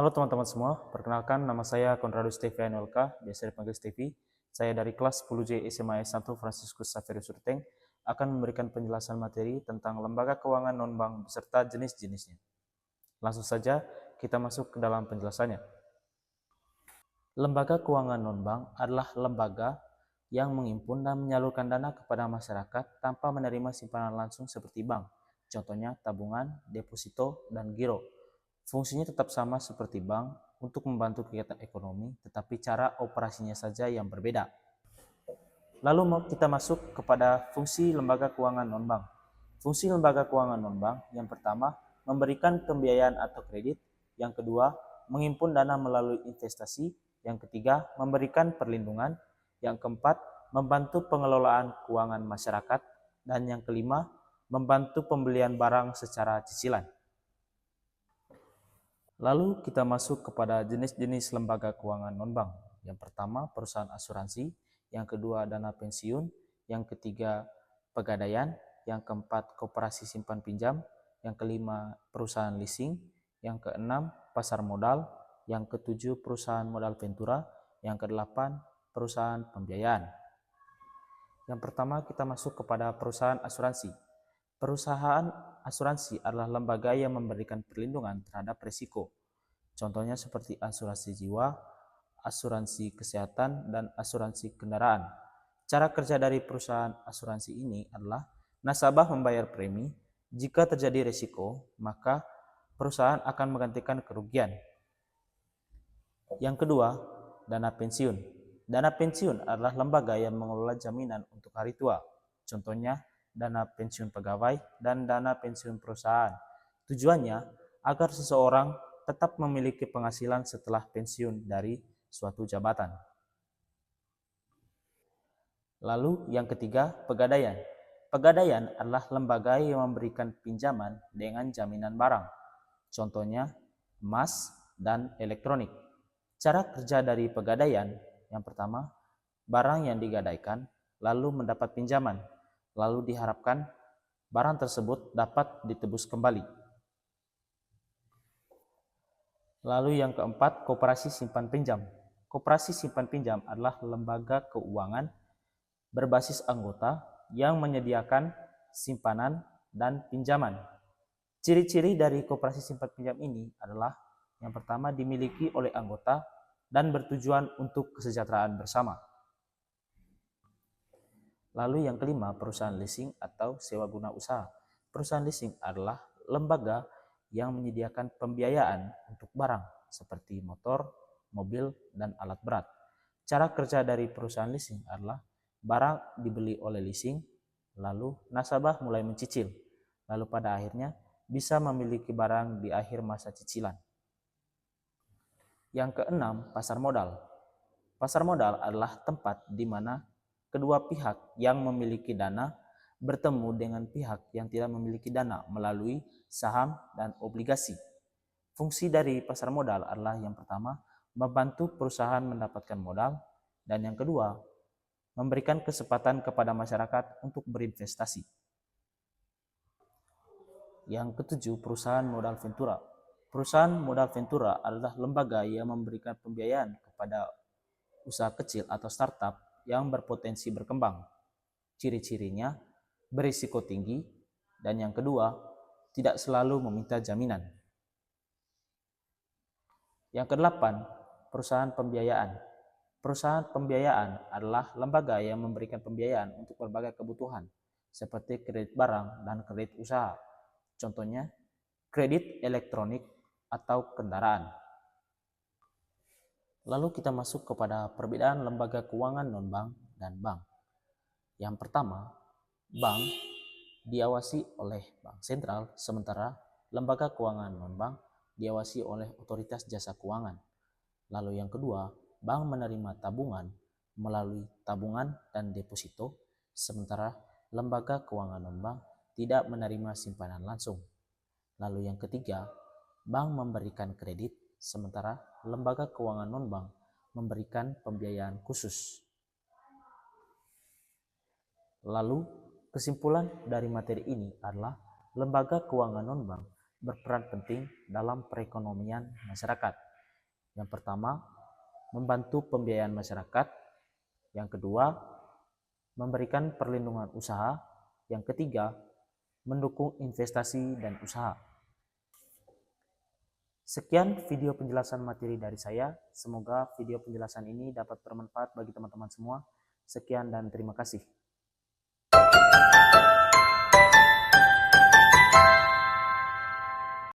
Halo teman-teman semua, perkenalkan nama saya Konradus Stevian LK, biasa dipanggil Stevi. Saya dari kelas 10J SMA S1 Franciscus Xaverius Surteng akan memberikan penjelasan materi tentang lembaga keuangan non-bank beserta jenis-jenisnya. Langsung saja kita masuk ke dalam penjelasannya. Lembaga keuangan non-bank adalah lembaga yang menghimpun dan menyalurkan dana kepada masyarakat tanpa menerima simpanan langsung seperti bank. Contohnya tabungan, deposito, dan giro. Fungsinya tetap sama seperti bank untuk membantu kegiatan ekonomi, tetapi cara operasinya saja yang berbeda. Lalu kita masuk kepada fungsi lembaga keuangan non-bank. Fungsi lembaga keuangan non-bank yang pertama, memberikan pembiayaan atau kredit. Yang kedua, menghimpun dana melalui investasi. Yang ketiga, memberikan perlindungan. Yang keempat, membantu pengelolaan keuangan masyarakat. Dan yang kelima, membantu pembelian barang secara cicilan. Lalu kita masuk kepada jenis-jenis lembaga keuangan non-bank. Yang pertama, perusahaan asuransi. Yang kedua, dana pensiun. Yang ketiga, pegadaian. Yang keempat, koperasi simpan pinjam. Yang kelima, perusahaan leasing. Yang keenam, pasar modal. Yang ketujuh, perusahaan modal ventura. Yang kedelapan, perusahaan pembiayaan. Yang pertama, kita masuk kepada perusahaan asuransi. Perusahaan asuransi adalah lembaga yang memberikan perlindungan terhadap risiko. Contohnya seperti asuransi jiwa, asuransi kesehatan, dan asuransi kendaraan. Cara kerja dari perusahaan asuransi ini adalah nasabah membayar premi. Jika terjadi risiko, maka perusahaan akan menggantikan kerugian. Yang kedua, dana pensiun. Dana pensiun adalah lembaga yang mengelola jaminan untuk hari tua. Contohnya, dana pensiun pegawai dan dana pensiun perusahaan. Tujuannya agar seseorang tetap memiliki penghasilan setelah pensiun dari suatu jabatan. Lalu yang ketiga, pegadaian. Pegadaian adalah lembaga yang memberikan pinjaman dengan jaminan barang. Contohnya emas dan elektronik. Cara kerja dari pegadaian, yang pertama, barang yang digadaikan lalu mendapat pinjaman. Lalu diharapkan barang tersebut dapat ditebus kembali. Lalu yang keempat, koperasi simpan pinjam. Koperasi simpan pinjam adalah lembaga keuangan berbasis anggota yang menyediakan simpanan dan pinjaman. Ciri-ciri dari koperasi simpan pinjam ini adalah yang pertama, dimiliki oleh anggota dan bertujuan untuk kesejahteraan bersama. Lalu yang kelima, perusahaan leasing atau sewa guna usaha. Perusahaan leasing adalah lembaga yang menyediakan pembiayaan untuk barang seperti motor, mobil, dan alat berat. Cara kerja dari perusahaan leasing adalah barang dibeli oleh leasing, lalu nasabah mulai mencicil, lalu pada akhirnya bisa memiliki barang di akhir masa cicilan. Yang keenam, pasar modal. Pasar modal adalah tempat di mana kedua pihak yang memiliki dana bertemu dengan pihak yang tidak memiliki dana melalui saham dan obligasi. Fungsi dari pasar modal adalah yang pertama, membantu perusahaan mendapatkan modal, dan yang kedua, memberikan kesempatan kepada masyarakat untuk berinvestasi. Yang ketujuh, perusahaan modal ventura. Perusahaan modal ventura adalah lembaga yang memberikan pembiayaan kepada usaha kecil atau startup yang berpotensi berkembang. Ciri-cirinya berisiko tinggi, dan yang kedua, tidak selalu meminta jaminan. Yang kedelapan, perusahaan pembiayaan. Perusahaan pembiayaan adalah lembaga yang memberikan pembiayaan untuk berbagai kebutuhan, seperti kredit barang dan kredit usaha. Contohnya, kredit elektronik atau kendaraan. Lalu kita masuk kepada perbedaan lembaga keuangan non-bank dan bank. Yang pertama, bank diawasi oleh bank sentral, sementara lembaga keuangan non-bank diawasi oleh otoritas jasa keuangan. Lalu yang kedua, bank menerima tabungan melalui tabungan dan deposito, sementara lembaga keuangan non-bank tidak menerima simpanan langsung. Lalu yang ketiga, bank memberikan kredit, sementara lembaga keuangan non-bank memberikan pembiayaan khusus. Lalu, kesimpulan dari materi ini adalah lembaga keuangan non-bank berperan penting dalam perekonomian masyarakat. Yang pertama, membantu pembiayaan masyarakat. Yang kedua, memberikan perlindungan usaha. Yang ketiga, mendukung investasi dan usaha. Sekian video penjelasan materi dari saya. Semoga video penjelasan ini dapat bermanfaat bagi teman-teman semua. Sekian dan terima kasih.